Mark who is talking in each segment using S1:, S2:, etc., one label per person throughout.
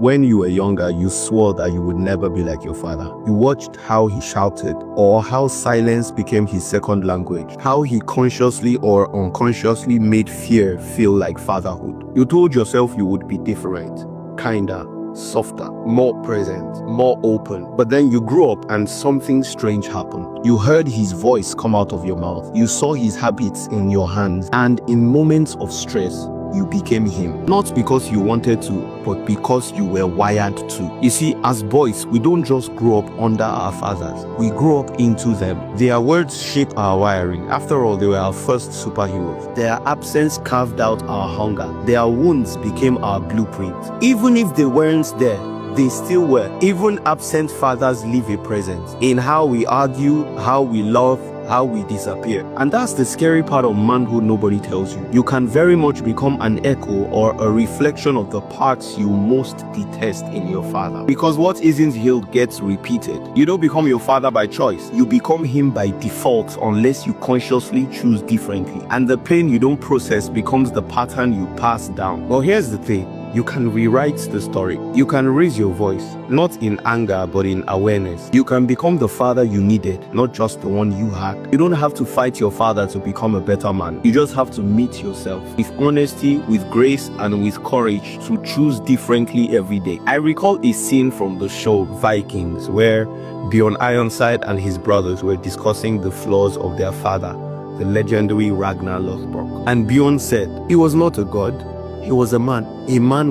S1: When you were younger, you swore that you would never be like your father. You watched how he shouted, or how silence became his second language, how he consciously or unconsciously made fear feel like fatherhood. You told yourself you would be different, kinder, softer, more present, more open. But then you grew up and something strange happened. You heard his voice come out of your mouth. You saw his habits in your hands. And in moments of stress, you became him. Not because you wanted to, but because you were wired to. You see, as boys, we don't just grow up under our fathers. We grow up into them. Their words shape our wiring. After all, they were our first superheroes. Their absence carved out our hunger. Their wounds became our blueprint. Even if they weren't there, they still were. Even absent fathers leave a presence in how we argue, how we love, how we disappear. And that's the scary part of manhood nobody tells you. You can very much become an echo or a reflection of the parts you most detest in your father. Because what isn't healed gets repeated. You don't become your father by choice. You become him by default unless you consciously choose differently. And the pain you don't process becomes the pattern you pass down. Well, here's the thing. You can rewrite the story. You can raise your voice, not in anger, but in awareness. You can become the father you needed, not just the one you had. You don't have to fight your father to become a better man. You just have to meet yourself with honesty, with grace, and with courage to choose differently every day. I recall a scene from the show Vikings where Bjorn Ironside and his brothers were discussing the flaws of their father, the legendary Ragnar Lothbrok. And Bjorn said, he was not a god. He was a man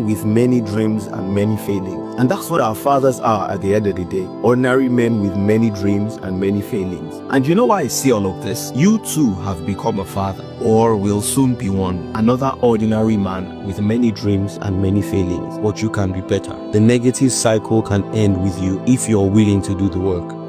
S1: with many dreams and many failings. And that's what our fathers are at the end of the day. Ordinary men with many dreams and many failings. And you know why I see all of this? You too have become a father, or will soon be one. Another ordinary man with many dreams and many failings. But you can be better. The negative cycle can end with you if you're willing to do the work.